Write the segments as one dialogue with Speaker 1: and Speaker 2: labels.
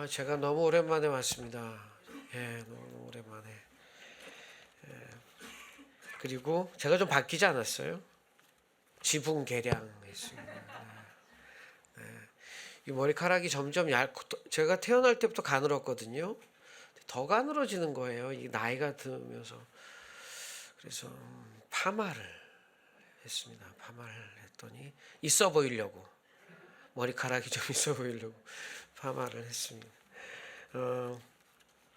Speaker 1: 제가 너무 오랜만에 왔습니다. 너무 오랜만에. 그리고 제가 좀 바뀌지 않았어요? 지붕 개량했습니다. 이 머리카락이 점점 제가 태어날 때부터 가늘었거든요. 더 가늘어지는 거예요. 이 나이가 들면서. 그래서 파마를 했습니다. 파마를 했더니 있어 보이려고, 머리카락이 좀 있어 보이려고 파마를 했습니다.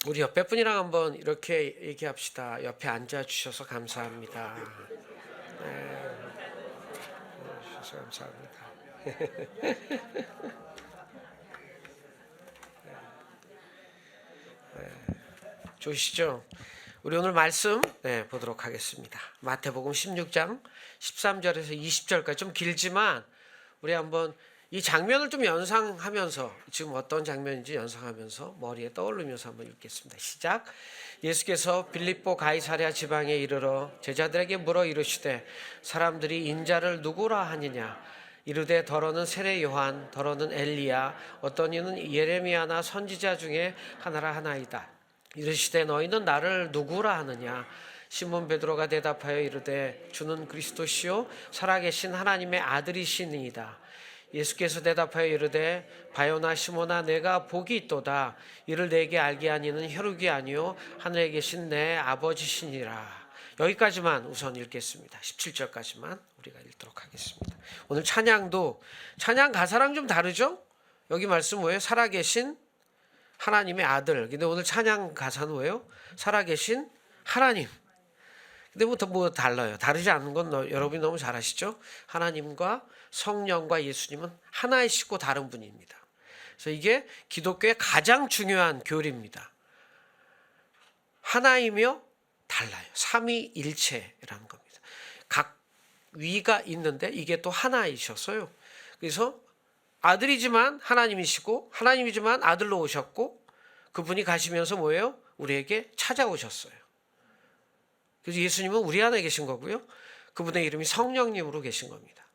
Speaker 1: 우리 옆에 분이랑 한번 이렇게 얘기합시다. 옆에 앉아 주셔서 감사합니다. 주셔서 감사합니다. 좋으시죠? 우리 오늘 말씀 보도록 하겠습니다. 마태복음 16장 13절에서 20절까지 좀 길지만 우리 한번 이 장면을 좀 연상하면서, 지금 어떤 장면인지 연상하면서 머리에 떠올리면서 한번 읽겠습니다. 시작. 예수께서 빌립보 가이사랴 지방에 이르러 제자들에게 물어 이르시되 사람들이 인자를 누구라 하느냐. 이르되 더러는 세례 요한, 더러는 엘리야, 어떤 이는 예레미야나 선지자 중에 하나라 하나이다. 이르시되 너희는 나를 누구라 하느냐. 시몬 베드로가 대답하여 이르되 주는 그리스도시요 살아계신 하나님의 아들이시니이다. 예수께서 대답하여 이르되 바요나 시몬아, 내가 복이 있도다. 이를 내게 알게 하니는 혈육이 아니요 하늘에 계신 내 아버지시니라. 여기까지만 우선 읽겠습니다. 17절까지만 우리가 읽도록 하겠습니다. 오늘 찬양도 찬양 가사랑 좀 다르죠? 여기 말씀 뭐예요? 살아계신 하나님의 아들. 근데 오늘 찬양 가사는 뭐예요? 살아계신 하나님. 근데 뭐 달라요? 다르지 않은 건 여러분이 너무 잘 아시죠? 하나님과 성령과 예수님은 하나이시고 다른 분입니다. 그래서 이게 기독교의 가장 중요한 교리입니다. 하나이며 달라요. 삼위일체라는 겁니다. 각 위가 있는데 이게 또 하나이셔서요. 그래서 아들이지만 하나님이시고 하나님이지만 아들로 오셨고 그분이 가시면서 뭐예요? 우리에게 찾아오셨어요. 그래서 예수님은 우리 안에 계신 거고요. 그분의 이름이 성령님으로 계신 겁니다.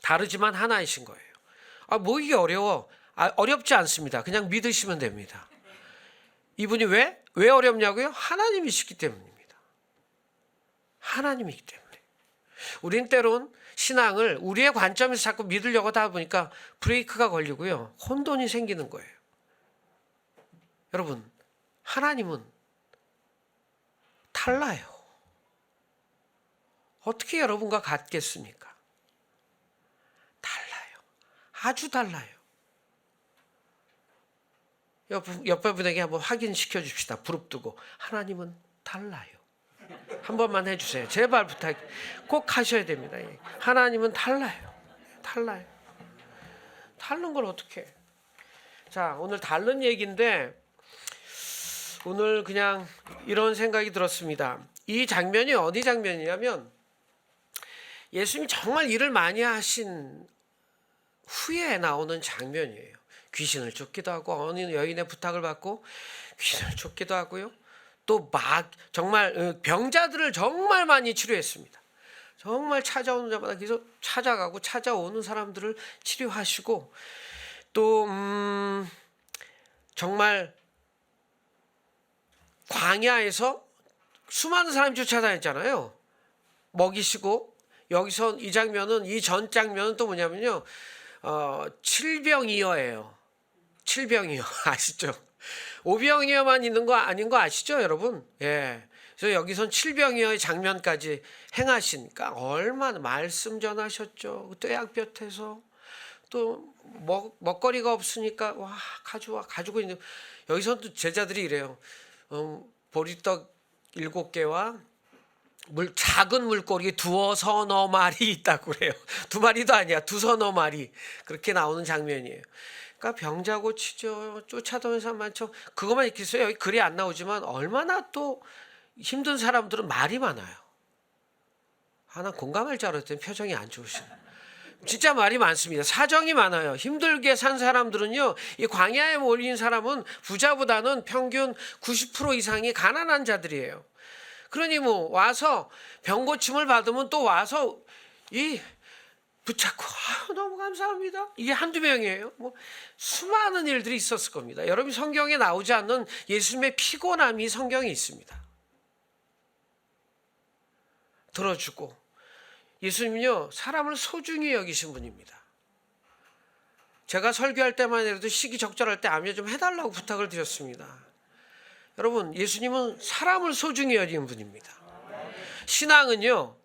Speaker 1: 다르지만 하나이신 거예요. 뭐 이게 어려워? 어렵지 않습니다. 그냥 믿으시면 됩니다. 이분이 왜 어렵냐고요? 하나님이시기 때문입니다. 하나님이기 때문에. 우린 때론 신앙을 우리의 관점에서 자꾸 믿으려고 하다 보니까 브레이크가 걸리고요. 혼돈이 생기는 거예요. 여러분, 하나님은 달라요. 어떻게 여러분과 같겠습니까? 달라요. 아주 달라요. 옆에 분에게 한번 확인시켜 줍시다. 부릅뜨고. 하나님은 달라요. 한 번만 해주세요. 제발 부탁. 꼭 하셔야 됩니다. 하나님은 달라요. 달라요. 다른 걸 어떻게 해? 자, 오늘 다른 얘기인데 오늘 그냥 이런 생각이 들었습니다. 이 장면이 어디 장면이냐면 예수님이 정말 일을 많이 하신 후에 나오는 장면이에요. 귀신을 쫓기도 하고 어느 여인의 부탁을 받고 귀신을 쫓기도 하고요. 또 정말 병자들을 정말 많이 치료했습니다. 정말 찾아오는 자마다 계속 찾아가고 찾아오는 사람들을 치료하시고 또 정말 광야에서 수많은 사람이 쫓아다녔잖아요. 먹이시고 여기서 이 장면은 이 전 장면은 또 뭐냐면요. 칠병이어예요. 칠병이어 아시죠? 오병이어만 있는 거 아닌 거 아시죠, 여러분? 예. 그래서 여기선 칠병이어의 장면까지 행하시니까 얼마나 말씀 전하셨죠. 떼약볕에서 또 먹거리가 없으니까 와 가지고 있는 여기선 또 제자들이 이래요. 보리떡 7개와 작은 물고기 두어 서너 마리 있다고 그래요. 2마리도 아니야. 두서너 마리. 그렇게 나오는 장면이에요. 그러니까 병자 고치죠. 쫓아다니는 사람 많죠. 그것만 있겠어요. 여기 글이 안 나오지만 얼마나 또 힘든 사람들은 말이 많아요. 난 공감할 줄 알았더니 표정이 안 좋으시네. 진짜 말이 많습니다. 사정이 많아요. 힘들게 산 사람들은요. 이 광야에 몰린 사람은 부자보다는 평균 90% 이상이 가난한 자들이에요. 그러니 와서 병 고침을 받으면 또 와서 이 붙잡고 너무 감사합니다. 이게 한두 명이에요. 뭐 수많은 일들이 있었을 겁니다. 여러분 성경에 나오지 않는 예수님의 피곤함이 성경에 있습니다. 들어주고 예수님은요 사람을 소중히 여기신 분입니다. 제가 설교할 때만 해도 시기적절할 때 암요 좀 해달라고 부탁을 드렸습니다. 여러분 예수님은 사람을 소중히 여기는 분입니다. 신앙은요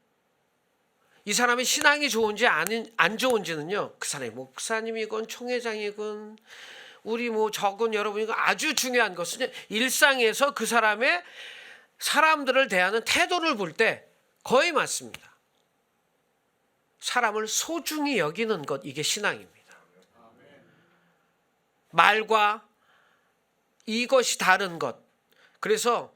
Speaker 1: 이 사람의 신앙이 좋은지 안 좋은지는요 그 사람이 목사님이건 총회장이건 우리 뭐 적은 여러분이건 아주 중요한 것은 일상에서 그 사람의 사람들을 대하는 태도를 볼 때 거의 맞습니다. 사람을 소중히 여기는 것 이게 신앙입니다. 말과 이것이 다른 것. 그래서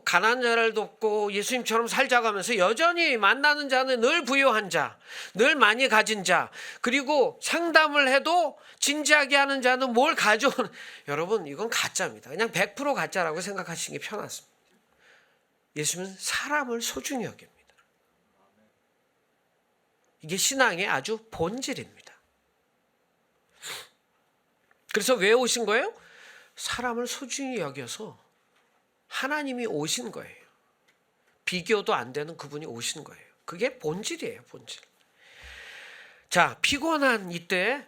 Speaker 1: 가난한 자를 돕고 예수님처럼 살자고 하면서 여전히 만나는 자는 늘 부유한 자, 늘 많이 가진 자, 그리고 상담을 해도 진지하게 하는 자는 뭘 가져온 여러분 이건 가짜입니다. 그냥 100% 가짜라고 생각하시는 게 편하습니다. 예수님은 사람을 소중히 여깁니다. 이게 신앙의 아주 본질입니다. 그래서 왜 오신 거예요? 사람을 소중히 여겨서 하나님이 오신 거예요. 비교도 안 되는 그분이 오신 거예요. 그게 본질이에요, 본질. 자, 피곤한 이때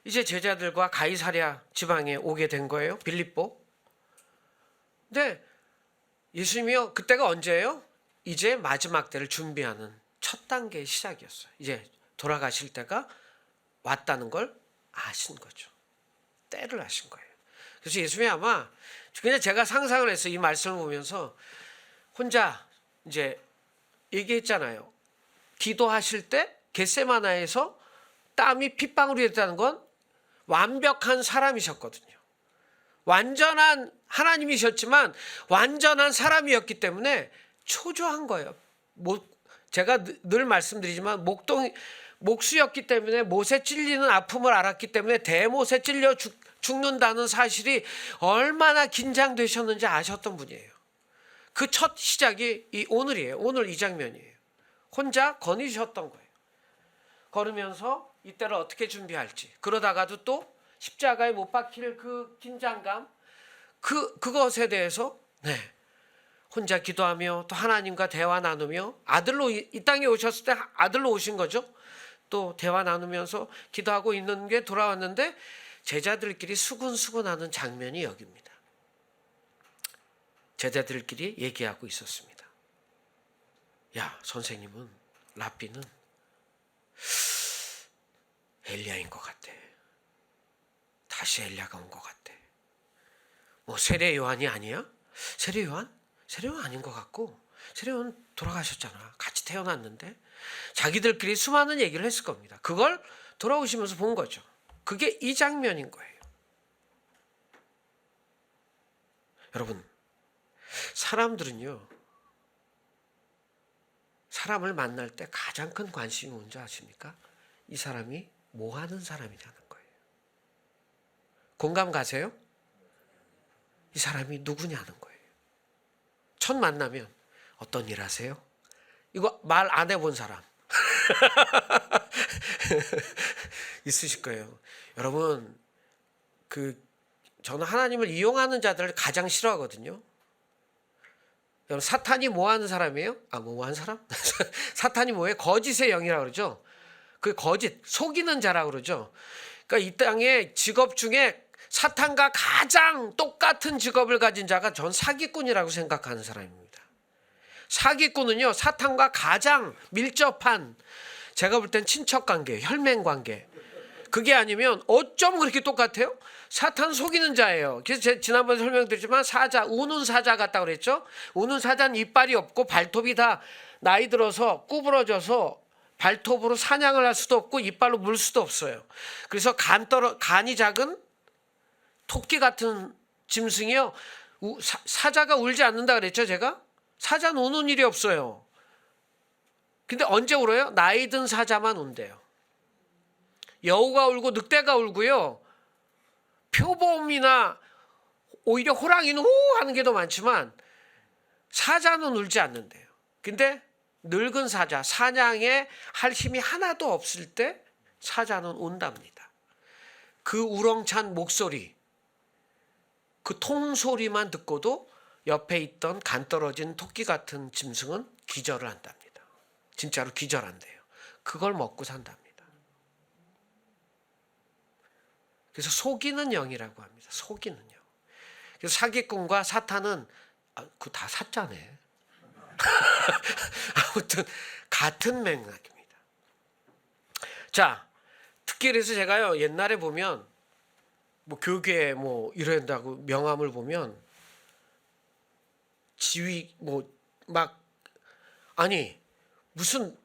Speaker 1: 이제 제자들과 가이사랴 지방에 오게 된 거예요. 빌립보. 근데 예수님이요, 그때가 언제예요? 이제 마지막 때를 준비하는 첫 단계의 시작이었어요. 이제 돌아가실 때가 왔다는 걸 아신 거죠. 때를 아신 거예요. 그래서 예수님이 아마 그냥 제가 상상을 했어요. 이 말씀을 보면서 혼자 이제 얘기했잖아요. 기도하실 때 겟세마나에서 땀이 핏방울이 됐다는 건 완벽한 사람이셨거든요. 완전한 하나님이셨지만 완전한 사람이었기 때문에 초조한 거예요. 제가 늘 말씀드리지만 목수였기 때문에 못에 찔리는 아픔을 알았기 때문에 대못에 찔려 죽는다는 사실이 얼마나 긴장되셨는지 아셨던 분이에요. 그 첫 시작이 오늘이에요. 오늘 이 장면이에요. 혼자 거니셨던 거예요. 걸으면서 이때를 어떻게 준비할지, 그러다가도 또 십자가에 못 박힐 그 긴장감, 그것에 대해서 혼자 기도하며 또 하나님과 대화 나누며 아들로 이 땅에 오셨을 때 아들로 오신 거죠. 또 대화 나누면서 기도하고 있는 게 돌아왔는데 제자들끼리 수근수근하는 장면이 여기입니다. 제자들끼리 얘기하고 있었습니다. 야, 선생님은 랍비는 엘리야인 것 같아. 다시 엘리야가 온 것 같아. 뭐 세례 요한이 아니야? 세례 요한? 세례 요한 아닌 것 같고, 세례 요한 돌아가셨잖아. 같이 태어났는데. 자기들끼리 수많은 얘기를 했을 겁니다. 그걸 돌아오시면서 본 거죠. 그게 이 장면인 거예요. 여러분, 사람들은요, 사람을 만날 때 가장 큰 관심이 뭔지 아십니까? 이 사람이 뭐 하는 사람이냐는 거예요. 공감 가세요? 이 사람이 누구냐는 거예요. 첫 만나면 어떤 일 하세요? 이거 말 안 해본 사람 있으실 거예요. 여러분, 저는 하나님을 이용하는 자들을 가장 싫어하거든요. 여러분, 사탄이 뭐 하는 사람이에요? 뭐 하는 사람? 사탄이 뭐예요? 거짓의 영이라고 그러죠. 그 거짓, 속이는 자라고 그러죠. 그러니까 이 땅에 직업 중에 사탄과 가장 똑같은 직업을 가진 자가 전 사기꾼이라고 생각하는 사람입니다. 사기꾼은요, 사탄과 가장 밀접한, 제가 볼 땐 친척관계, 혈맹관계. 그게 아니면 어쩜 그렇게 똑같아요? 사탄 속이는 자예요. 그래서 제가 지난번에 설명드렸지만 우는 사자 같다고 그랬죠. 우는 사자는 이빨이 없고 발톱이 다 나이 들어서 구부러져서 발톱으로 사냥을 할 수도 없고 이빨로 물 수도 없어요. 그래서 간이 작은 토끼 같은 짐승이요. 사자가 울지 않는다 그랬죠, 제가? 사자는 우는 일이 없어요. 근데 언제 울어요? 나이 든 사자만 운대요. 여우가 울고 늑대가 울고요. 표범이나 오히려 호랑이는 우 하는 게 더 많지만 사자는 울지 않는데요. 근데 늙은 사자, 사냥에 할 힘이 하나도 없을 때 사자는 운답니다. 그 우렁찬 목소리, 그 통소리만 듣고도 옆에 있던 간 떨어진 토끼 같은 짐승은 기절을 한답니다. 진짜로 기절한대요. 그걸 먹고 산답니다. 그래서 속이는 영이라고 합니다. 속이는 영. 그래서 사기꾼과 사탄은 그거 다 사자네. 아무튼 같은 맥락입니다. 자, 특히 그래서 제가요 옛날에 보면 뭐 교계 뭐 이런다고 명함을 보면 지휘 뭐 막 아니 무슨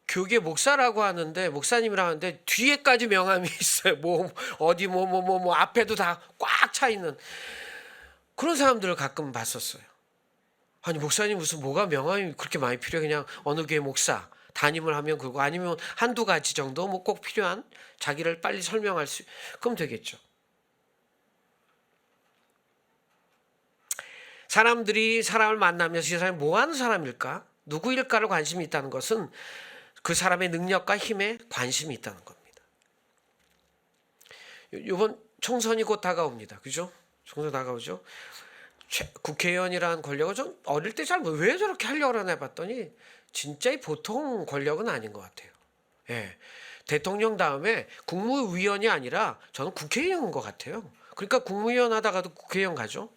Speaker 1: 교계 목사라고 하는데 목사님이라고 하는데 뒤에까지 명함이 있어요. 뭐 어디 뭐 앞에도 다 꽉 차 있는 그런 사람들을 가끔 봤었어요. 아니 목사님 무슨 뭐가 명함이 그렇게 많이 필요해? 그냥 어느 교회 목사 담임을 하면 그거 아니면 한두 가지 정도 뭐 꼭 필요한 자기를 빨리 설명할 수 그럼 되겠죠. 사람들이 사람을 만나면서 이 사람이 뭐 하는 사람일까? 누구일까를 관심이 있다는 것은 그 사람의 능력과 힘에 관심이 있다는 겁니다. 이번 총선이 곧 다가옵니다. 그죠? 총선 다가오죠. 국회의원이라는 권력을 좀 어릴 때 잘 왜 저렇게 하려고 하나 해봤더니 진짜 보통 권력은 아닌 것 같아요. 예. 대통령 다음에 국무위원이 아니라 저는 국회의원인 것 같아요. 그러니까 국무위원 하다가도 국회의원 가죠.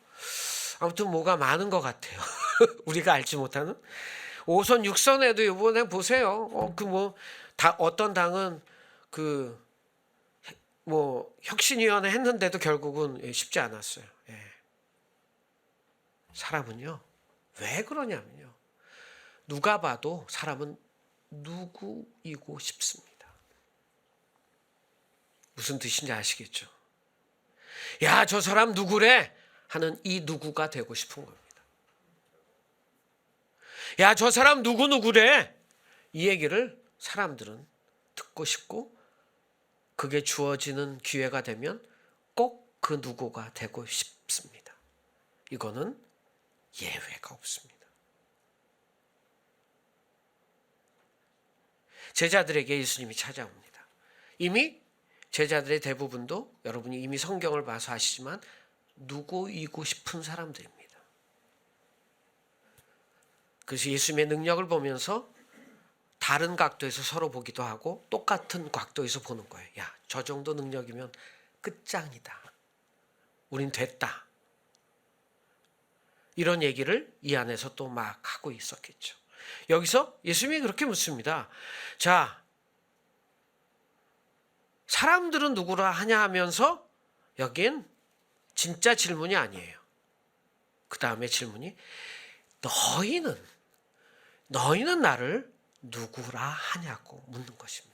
Speaker 1: 아무튼 뭐가 많은 것 같아요. 우리가 알지 못하는 5선 6선에도 이번에 보세요. 그 뭐 다 어떤 당은 그 뭐 혁신위원회 했는데도 결국은 쉽지 않았어요. 예. 사람은요 왜 그러냐면요 누가 봐도 사람은 누구이고 싶습니다. 무슨 뜻인지 아시겠죠? 야, 저 사람 누구래? 하는 이 누구가 되고 싶은 겁니다. 야, 저 사람 누구래? 이 얘기를 사람들은 듣고 싶고 그게 주어지는 기회가 되면 꼭 그 누구가 되고 싶습니다. 이거는 예외가 없습니다. 제자들에게 예수님이 찾아옵니다. 이미 제자들의 대부분도 여러분이 이미 성경을 봐서 아시지만 누구이고 싶은 사람들입니다. 그래서 예수님의 능력을 보면서 다른 각도에서 서로 보기도 하고 똑같은 각도에서 보는 거예요. 야, 저 정도 능력이면 끝장이다. 우린 됐다. 이런 얘기를 이 안에서 또 막 하고 있었겠죠. 여기서 예수님이 그렇게 묻습니다. 자, 사람들은 누구라 하냐 하면서 여긴 진짜 질문이 아니에요. 그 다음에 질문이 너희는 나를 누구라 하냐고 묻는 것입니다.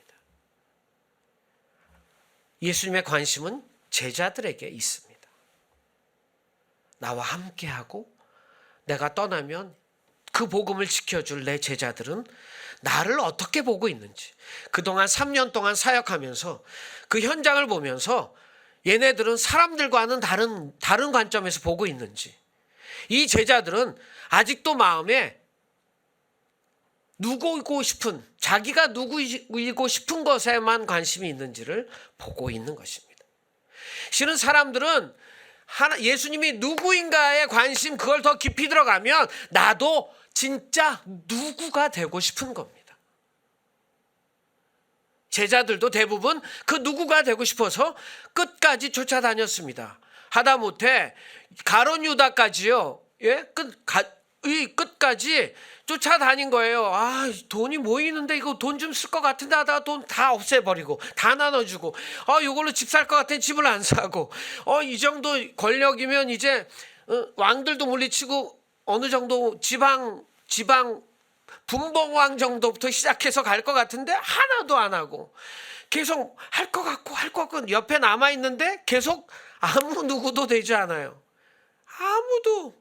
Speaker 1: 예수님의 관심은 제자들에게 있습니다. 나와 함께하고 내가 떠나면 그 복음을 지켜줄 내 제자들은 나를 어떻게 보고 있는지 그동안 3년 동안 사역하면서 그 현장을 보면서 얘네들은 사람들과는 다른 관점에서 보고 있는지 이 제자들은 아직도 마음에 누구이고 싶은 자기가 누구이고 싶은 것에만 관심이 있는지를 보고 있는 것입니다. 실은 사람들은 예수님이 누구인가에 관심 그걸 더 깊이 들어가면 나도 진짜 누구가 되고 싶은 겁니다. 제자들도 대부분 그 누구가 되고 싶어서 끝까지 쫓아다녔습니다. 하다못해 가룟 유다까지요. 예? 끝까지 쫓아다닌 거예요. 아, 돈이 모이는데 이거 돈 좀 쓸 것 같은데 하다가 돈 다 없애버리고 다 나눠주고 이걸로 집 살 것 같으니 집을 안 사고 이 정도 권력이면 이제 왕들도 물리치고 어느 정도 지방 분봉왕 정도부터 시작해서 갈 것 같은데 하나도 안 하고 계속 할 것 같고 옆에 남아있는데 계속 아무 누구도 되지 않아요. 아무도.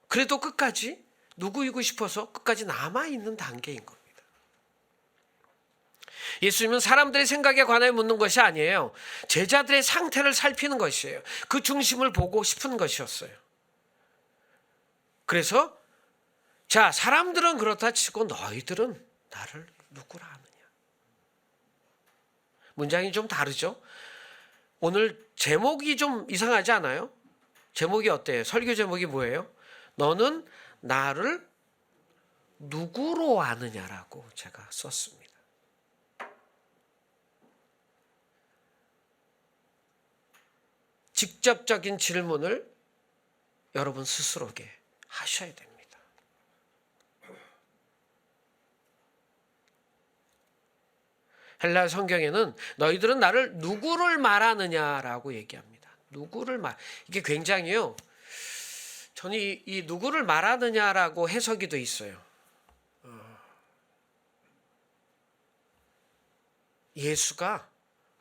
Speaker 1: 그래도 끝까지 누구이고 싶어서 끝까지 남아있는 단계인 겁니다. 예수님은 사람들의 생각에 관해 묻는 것이 아니에요. 제자들의 상태를 살피는 것이에요. 그 중심을 보고 싶은 것이었어요. 그래서 자, 사람들은 그렇다 치고 너희들은 나를 누구라 하느냐. 문장이 좀 다르죠? 오늘 제목이 좀 이상하지 않아요? 제목이 어때요? 설교 제목이 뭐예요? 너는 나를 누구로 아느냐라고 제가 썼습니다. 직접적인 질문을 여러분 스스로에게 하셔야 됩니다. 헬라 성경에는 너희들은 나를 누구를 말하느냐라고 얘기합니다. 누구를 이게 굉장히요. 저는 이 누구를 말하느냐라고 해석이 돼 있어요. 예수가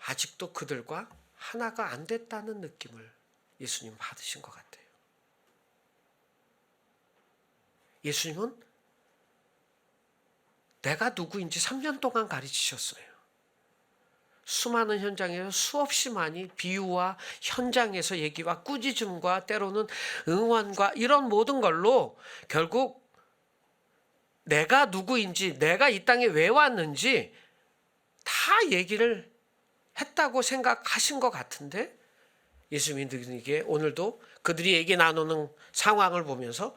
Speaker 1: 아직도 그들과 하나가 안 됐다는 느낌을 예수님 받으신 것 같아요. 예수님은 내가 누구인지 3년 동안 가르치셨어요. 수많은 현장에서 수없이 많이 비유와 현장에서 얘기와 꾸짖음과 때로는 응원과 이런 모든 걸로 결국 내가 누구인지, 내가 이 땅에 왜 왔는지 다 얘기를 했다고 생각하신 것 같은데, 예수님들에게 오늘도 그들이 얘기 나누는 상황을 보면서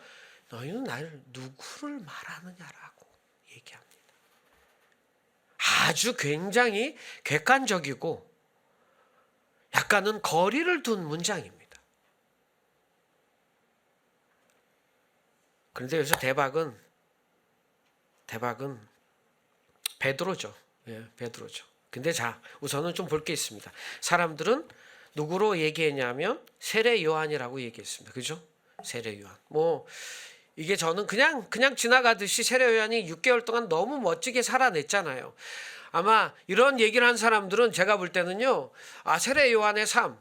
Speaker 1: 너희는 나를 누구를 말하느냐라고 얘기합니다. 아주 굉장히 객관적이고 약간은 거리를 둔 문장입니다. 그런데 여기서 대박은 베드로죠. 예, 베드로죠. 근데 자, 우선은 좀 볼 게 있습니다. 사람들은 누구로 얘기했냐면 세례 요한이라고 얘기했습니다. 그죠? 세례 요한. 이게 저는 그냥 지나가듯이 세례 요한이 6개월 동안 너무 멋지게 살아냈잖아요. 아마 이런 얘기를 한 사람들은 제가 볼 때는요, 세례 요한의 삶,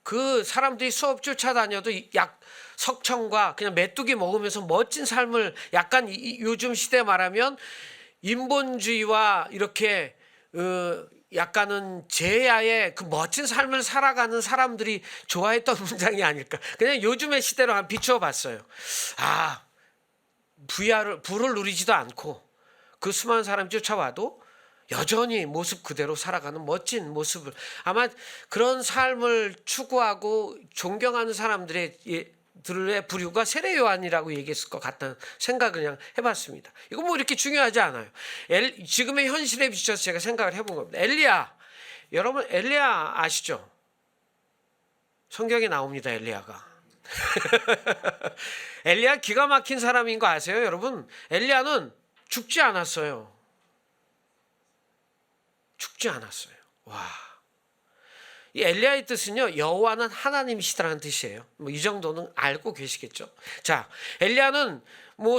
Speaker 1: 그 사람들이 수업 쫓아다녀도 약 석청과 그냥 메뚜기 먹으면서 멋진 삶을, 약간 요즘 시대 말하면 인본주의와 이렇게 약간은 제야의 그 멋진 삶을 살아가는 사람들이 좋아했던 문장이 아닐까. 그냥 요즘의 시대로 한 비추어 봤어요. 부를 누리지도 않고 그 수많은 사람이 쫓아와도 여전히 모습 그대로 살아가는 멋진 모습을, 아마 그런 삶을 추구하고 존경하는 사람들의 부류가 세례 요한이라고 얘기했을 것 같다는 생각을 그냥 해봤습니다. 이거 이렇게 중요하지 않아요. 지금의 현실에 비춰서 제가 생각을 해본 겁니다. 엘리야, 여러분 엘리야 아시죠? 성경에 나옵니다. 엘리야가. 엘리야 기가 막힌 사람인 거 아세요, 여러분? 엘리야는 죽지 않았어요. 죽지 않았어요. 와. 이 엘리야의 뜻은요, 여호와는 하나님이시다라는 뜻이에요. 이 정도는 알고 계시겠죠. 자, 엘리야는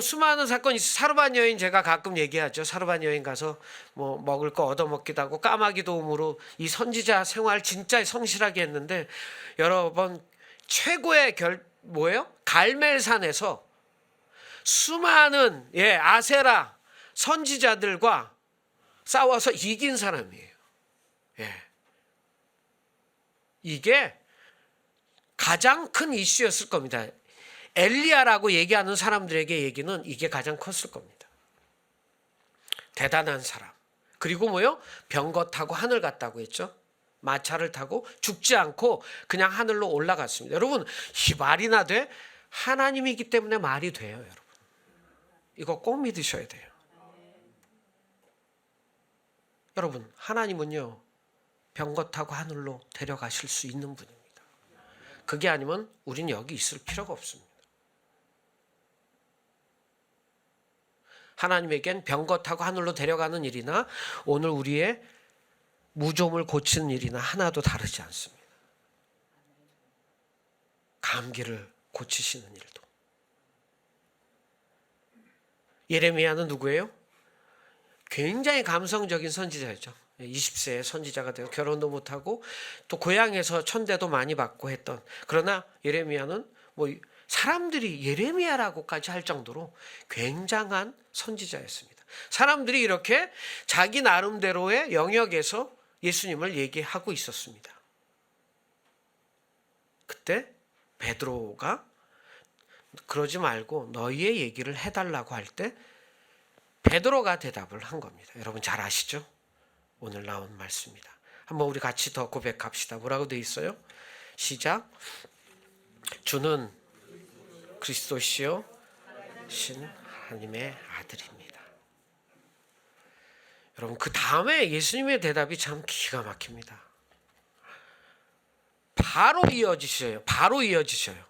Speaker 1: 수많은 사건이 있어요. 사르반 여인 제가 가끔 얘기하죠. 사르반 여인 가서 먹을 거 얻어먹기도 하고 까마귀 도움으로 이 선지자 생활 진짜 성실하게 했는데, 여러 번 최고의 갈멜산에서 수많은 아세라 선지자들과 싸워서 이긴 사람이에요. 이게 가장 큰 이슈였을 겁니다. 엘리야라고 얘기하는 사람들에게 얘기는 이게 가장 컸을 겁니다. 대단한 사람. 그리고 병거 타고 하늘 갔다고 했죠. 마차를 타고 죽지 않고 그냥 하늘로 올라갔습니다. 여러분, 이 말이나 돼? 하나님이기 때문에 말이 돼요, 여러분. 이거 꼭 믿으셔야 돼요. 여러분, 하나님은요, 병거 타고 하늘로 데려가실 수 있는 분입니다. 그게 아니면 우린 여기 있을 필요가 없습니다. 하나님에겐 병거 타고 하늘로 데려가는 일이나 오늘 우리의 무좀을 고치는 일이나 하나도 다르지 않습니다. 감기를 고치시는 일도. 예레미야는 누구예요? 굉장히 감성적인 선지자였죠. 20세에 선지자가 되고 결혼도 못하고 또 고향에서 천대도 많이 받고 했던, 그러나 예레미야는 사람들이 예레미야라고까지 할 정도로 굉장한 선지자였습니다. 사람들이 이렇게 자기 나름대로의 영역에서 예수님을 얘기하고 있었습니다. 그때 베드로가 그러지 말고 너희의 얘기를 해달라고 할 때 베드로가 대답을 한 겁니다. 여러분 잘 아시죠? 오늘 나온 말씀입니다. 한번 우리 같이 더 고백합시다. 뭐라고 돼 있어요? 시작. 주는 그리스도시요 신 하나님의 아들입니다. 여러분 그 다음에 예수님의 대답이 참 기가 막힙니다. 바로 이어지셔요. 바로 이어지셔요.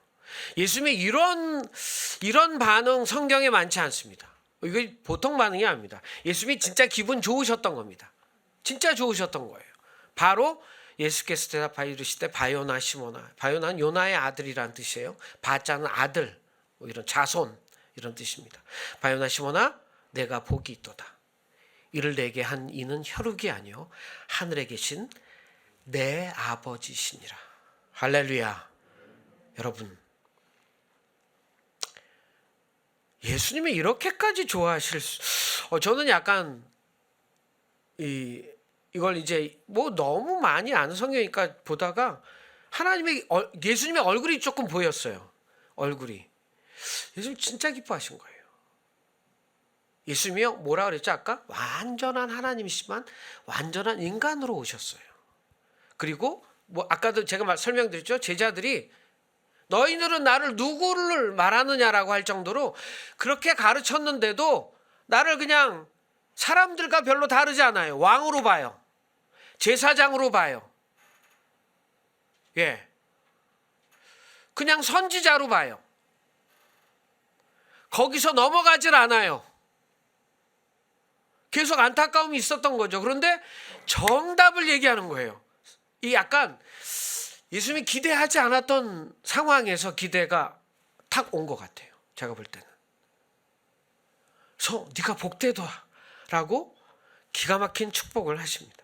Speaker 1: 예수님의 이런 반응 성경에 많지 않습니다. 이거 보통 반응이 아닙니다. 예수님이 진짜 기분 좋으셨던 겁니다. 진짜 좋으셨던 거예요. 바로 예수께서 대답하여 이르시되 바요나 시모나, 바요나는 요나의 아들이란 뜻이에요. 바자는 아들, 뭐 이런 자손 이런 뜻입니다. 바요나 시모나 내가 복이 있도다. 이를 내게 한 이는 혈육이 아니요 하늘에 계신 내 아버지시니라. 할렐루야. 여러분 예수님이 이렇게까지 좋아하실 저는 약간 이걸 이제 뭐 너무 많이 아는 성경이니까 보다가 예수님의 얼굴이 조금 보였어요. 얼굴이 예수님 진짜 기뻐하신 거예요. 예수님이요 뭐라 그랬죠 아까? 완전한 하나님이시지만 완전한 인간으로 오셨어요. 그리고 뭐 아까도 제가 설명드렸죠. 제자들이 너희들은 나를 누구를 말하느냐라고 할 정도로 그렇게 가르쳤는데도 나를 그냥 사람들과 별로 다르지 않아요. 왕으로 봐요. 제사장으로 봐요. 예. 그냥 선지자로 봐요. 거기서 넘어가질 않아요. 계속 안타까움이 있었던 거죠. 그런데 정답을 얘기하는 거예요. 이 약간 예수님이 기대하지 않았던 상황에서 기대가 탁 온 것 같아요. 제가 볼 때는. 네가 복되도다 라고 기가 막힌 축복을 하십니다.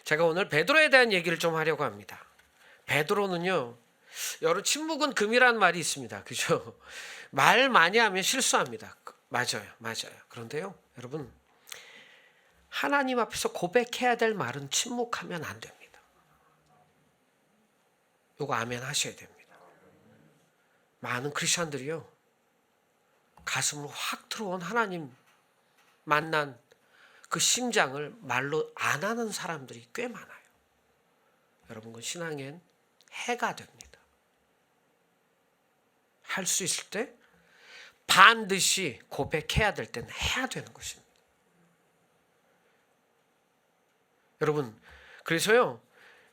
Speaker 1: 제가 오늘 베드로에 대한 얘기를 좀 하려고 합니다. 베드로는요. 여러 침묵은 금이라는 말이 있습니다. 그죠? 말 많이 하면 실수합니다. 맞아요. 그런데요. 여러분 하나님 앞에서 고백해야 될 말은 침묵하면 안 됩니다. 요거 아멘 하셔야 됩니다. 많은 크리스천들이요. 가슴으로 확 들어온 하나님 만난 그 심장을 말로 안 하는 사람들이 꽤 많아요. 여러분 그 신앙엔 해가 됩니다. 할 수 있을 때 반드시 고백해야 될 때는 해야 되는 것입니다. 여러분 그래서요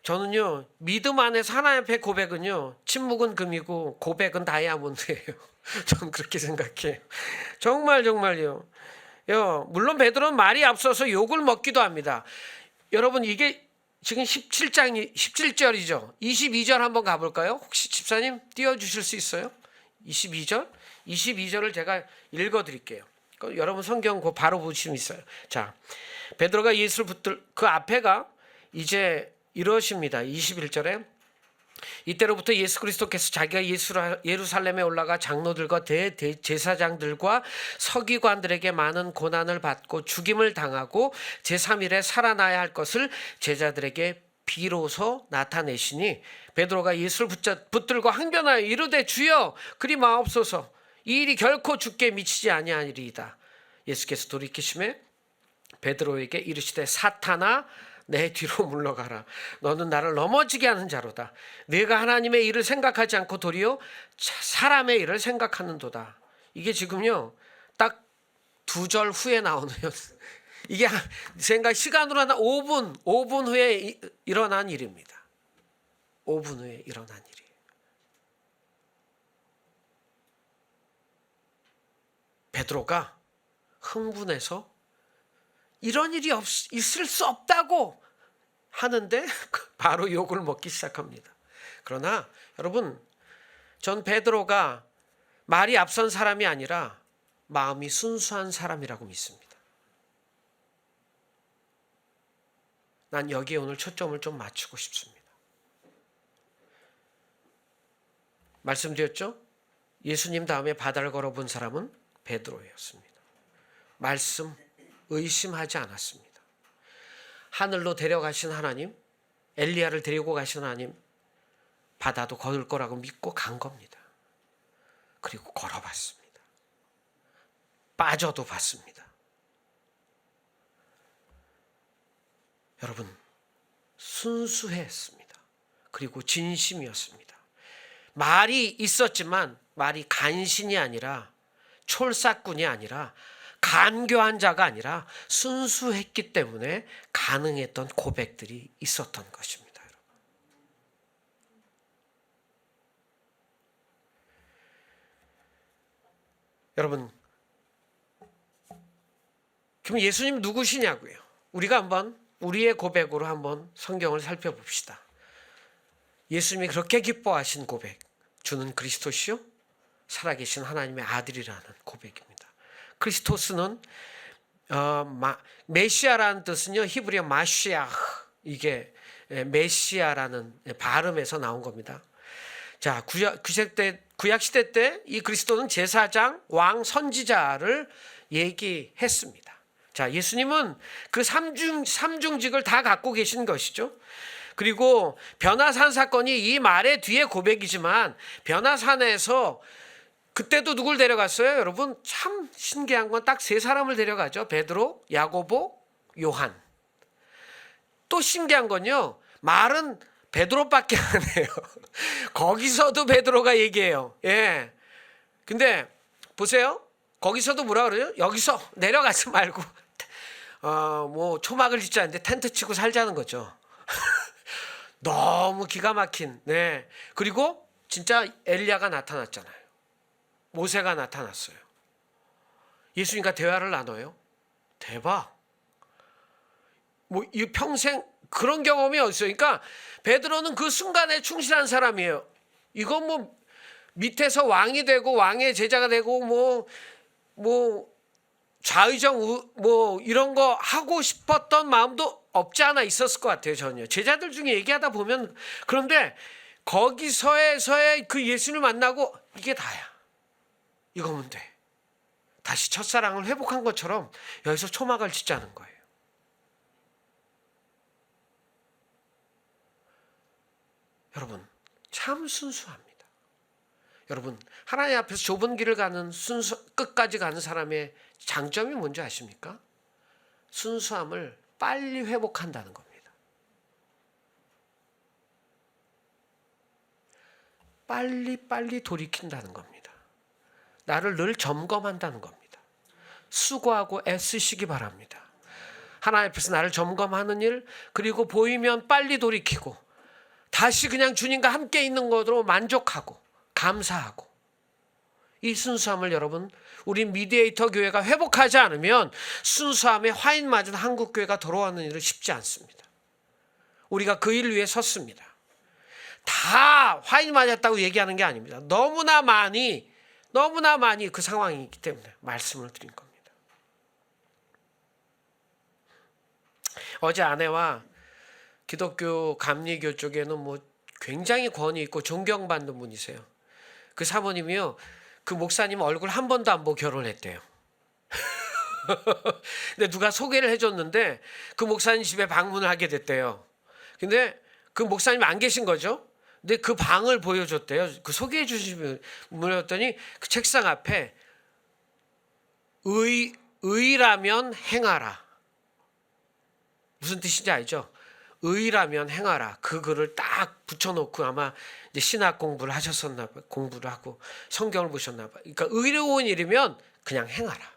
Speaker 1: 저는요 믿음 안에서 하나님 앞에 고백은요 침묵은 금이고 고백은 다이아몬드예요. 저는 그렇게 생각해요. 정말요. 물론 베드로는 말이 앞서서 욕을 먹기도 합니다. 여러분 이게 지금 17절이죠. 22절 한번 가볼까요? 혹시 집사님 띄워주실 수 있어요? 22절을 제가 읽어드릴게요. 여러분 성경 바로 보시면 있어요. 자, 베드로가 예수를 붙들 그 앞에가 이제 이러십니다. 21절에 이때로부터 예수 그리스도께서 자기가 예루살렘에 올라가 장로들과 대제사장들과 서기관들에게 많은 고난을 받고 죽임을 당하고 제3일에 살아나야 할 것을 제자들에게 비로소 나타내시니 베드로가 예수를 붙들고 항변하여 이르되 주여 그리 마옵소서 이 일이 결코 주께 미치지 아니하리이다. 예수께서 돌이키심에 베드로에게 이르시되 사탄아 내 뒤로 물러가라. 너는 나를 넘어지게 하는 자로다. 네가 하나님의 일을 생각하지 않고 도리어 사람의 일을 생각하는도다. 이게 지금요 딱 2절 후에 나오는 이게 생각 시간으로 한 5분 후에 일어난 일입니다. 5분 후에 일어난 일이에요. 베드로가 흥분해서 이런 일이 있을 수 없다고 하는데 바로 욕을 먹기 시작합니다. 그러나 여러분 전 베드로가 말이 앞선 사람이 아니라 마음이 순수한 사람이라고 믿습니다. 난 여기에 오늘 초점을 좀 맞추고 싶습니다. 말씀드렸죠? 예수님 다음에 바다를 걸어본 사람은 베드로였습니다. 말씀 의심하지 않았습니다. 하늘로 데려가신 하나님, 엘리야를 데리고 가신 하나님, 바다도 걸을 거라고 믿고 간 겁니다. 그리고 걸어봤습니다. 빠져도 봤습니다. 여러분, 순수했습니다. 그리고 진심이었습니다. 말이 있었지만 말이 간신이 아니라 촐싹군이 아니라 간교한 자가 아니라 순수했기 때문에 가능했던 고백들이 있었던 것입니다. 여러분, 그럼 예수님 누구시냐고요? 우리가 한번 우리의 고백으로 한번 성경을 살펴봅시다. 예수님이 그렇게 기뻐하신 고백, 주는 그리스도시요 살아계신 하나님의 아들이라는 고백입니다. 크리스토스는 메시아라는 뜻은요, 히브리어 마시아흐, 이게 메시아라는 발음에서 나온 겁니다. 자, 구약시대 때 이 그리스도는 제사장, 왕, 선지자를 얘기했습니다. 자, 예수님은 그 삼중직을 다 갖고 계신 것이죠. 그리고 변화산 사건이 이 말의 뒤에 고백이지만 변화산에서 그때도 누굴 데려갔어요? 여러분, 참 신기한 건 딱 세 사람을 데려가죠. 베드로, 야고보, 요한. 또 신기한 건요, 말은 베드로밖에 안 해요. 거기서도 베드로가 얘기해요. 예. 근데 보세요. 거기서도 뭐라 그래요? 여기서 내려가지 말고 뭐 초막을 짓자는데 텐트 치고 살자는 거죠. 너무 기가 막힌. 네. 그리고 진짜 엘리야가 나타났잖아요. 모세가 나타났어요. 예수님과 대화를 나눠요. 대박. 뭐 이 평생 그런 경험이 어딨어요. 그러니까 베드로는 그 순간에 충실한 사람이에요. 이건 뭐 밑에서 왕이 되고 왕의 제자가 되고 뭐 좌의정 뭐 이런 거 하고 싶었던 마음도 없지 않아 있었을 것 같아요. 전혀. 제자들 중에 얘기하다 보면. 그런데 거기서의 그 예수님을 만나고 이게 다야. 이거면 돼. 다시 첫사랑을 회복한 것처럼 여기서 초막을 짓자는 거예요. 여러분, 참 순수합니다. 여러분, 하나님 앞에서 좁은 길을 가는 끝까지 가는 사람의 장점이 뭔지 아십니까? 순수함을 빨리 회복한다는 겁니다. 빨리 돌이킨다는 겁니다. 나를 늘 점검한다는 겁니다. 수고하고 애쓰시기 바랍니다. 하나님 앞에서 나를 점검하는 일, 그리고 보이면 빨리 돌이키고 다시 그냥 주님과 함께 있는 것으로 만족하고 감사하고, 이 순수함을 여러분, 우리 미디에이터 교회가 회복하지 않으면 순수함에 화인 맞은 한국 교회가 돌아오는 일은 쉽지 않습니다. 우리가 그 일 위해 섰습니다. 다 화인 맞았다고 얘기하는 게 아닙니다. 너무나 많이 그 상황이 있기 때문에 말씀을 드린 겁니다. 어제 아내와 기독교 감리교 쪽에는 뭐 굉장히 권위 있고 존경받는 분이세요. 그 사모님이요, 그 목사님 얼굴 한 번도 안 보고 결혼했대요. 근데 누가 소개를 해줬는데 그 목사님 집에 방문을 하게 됐대요. 근데 그 목사님 안 계신 거죠. 근데 그 방을 보여줬대요. 그 소개해 주신 분이었더니 그 책상 앞에 의라면 행하라. 무슨 뜻인지 알죠? 의라면 행하라. 그 글을 딱 붙여놓고 아마 이제 신학 공부를 하셨었나 봐. 공부를 하고 성경을 보셨나 봐. 그러니까 의로운 일이면 그냥 행하라.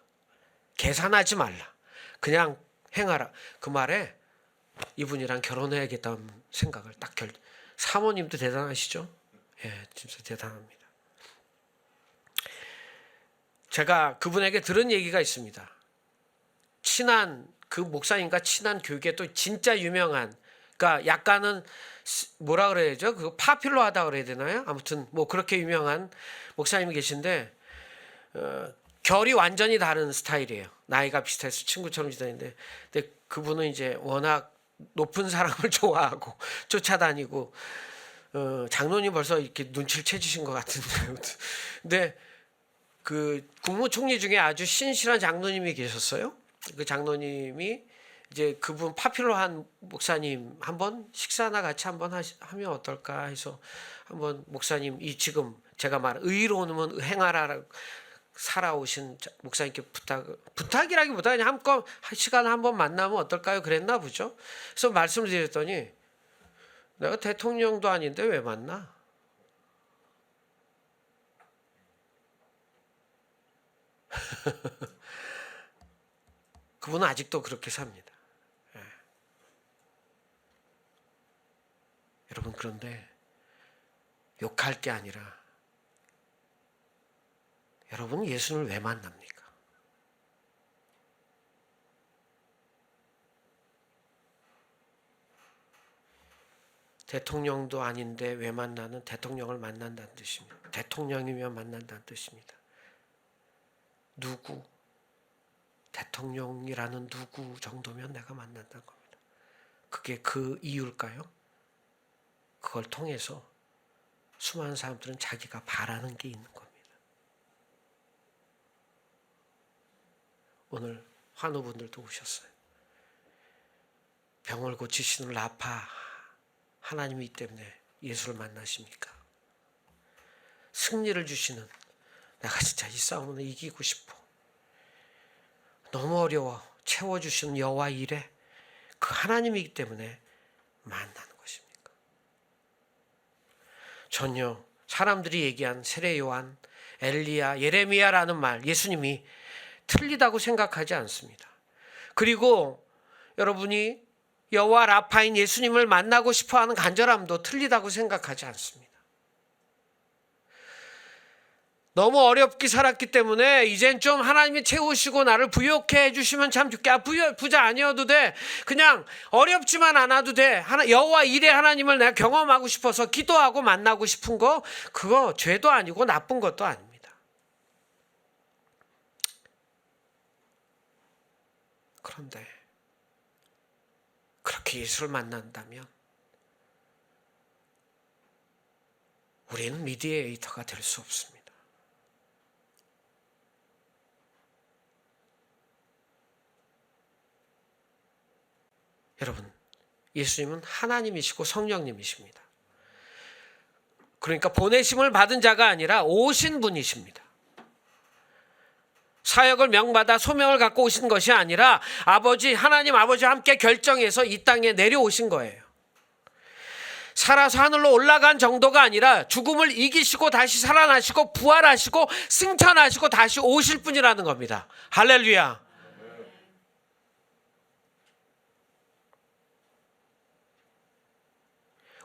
Speaker 1: 계산하지 말라. 그냥 행하라. 그 말에 이분이랑 결혼해야겠다는 생각을 딱 사모님도 대단하시죠? 예, 진짜 대단합니다. 제가 그분에게 들은 얘기가 있습니다. 그 목사님과 친한 교육에 또 진짜 유명한, 그러니까 약간은 뭐라 그래야죠? 그거 파퓰러하다 그래야 되나요? 아무튼 뭐 그렇게 유명한 목사님이 계신데 결이 완전히 다른 스타일이에요. 나이가 비슷해서 친구처럼 지내는데, 근데 그분은 이제 워낙 높은 사람을 좋아하고 쫓아다니고, 장로님 벌써 이렇게 눈치를 채주신 것 같은데, 근데 그 국무총리 중에 아주 신실한 장로님이 계셨어요. 그 장로님이 이제 그분 파필로한 목사님 한번 식사나 같이 한번 하면 어떨까 해서 한번 목사님 이 지금 제가 말 의로우면 행하라 살아오신 목사님께 부탁이라기보다 그냥 한번 시간 한번 만나면 어떨까요? 그랬나 보죠. 그래서 말씀을 드렸더니 내가 대통령도 아닌데 왜 만나? 그분은 아직도 그렇게 삽니다. 예. 여러분 그런데 욕할 게 아니라 여러분 예수를 왜 만납니까? 대통령도 아닌데 왜 만나는 대통령을 만난다는 뜻입니다. 대통령이면 만난다는 뜻입니다. 누구? 대통령이라는 누구 정도면 내가 만난다는 겁니다. 그게 그 이유일까요? 그걸 통해서 수많은 사람들은 자기가 바라는 게 있는 겁니다. 오늘 환우분들도 오셨어요. 병을 고치시는 라파 하나님이기 때문에 예수를 만나십니까? 승리를 주시는 내가 진짜 이 싸움을 이기고 싶어. 너무 어려워. 채워주시는 여호와 이레 그 하나님이기 때문에 만나는 것입니까? 전혀 사람들이 얘기한 세례 요한, 엘리야, 예레미야라는 말 예수님이 틀리다고 생각하지 않습니다. 그리고 여러분이 여호와 라파인 예수님을 만나고 싶어하는 간절함도 틀리다고 생각하지 않습니다. 너무 어렵게 살았기 때문에 이젠 좀 하나님이 채우시고 나를 부욕해 주시면 참 좋게. 부자 아니어도 돼. 그냥 어렵지만 않아도 돼. 여호와 이레 하나님을 내가 경험하고 싶어서 기도하고 만나고 싶은 거 그거 죄도 아니고 나쁜 것도 아닙니다. 그런데 그렇게 예수를 만난다면 우리는 미디에이터가 될 수 없습니다. 여러분, 예수님은 하나님이시고 성령님이십니다. 그러니까 보내심을 받은 자가 아니라 오신 분이십니다. 사역을 명받아 소명을 갖고 오신 것이 아니라 하나님 아버지와 함께 결정해서 이 땅에 내려오신 거예요. 살아서 하늘로 올라간 정도가 아니라 죽음을 이기시고 다시 살아나시고 부활하시고 승천하시고 다시 오실 분이라는 겁니다. 할렐루야.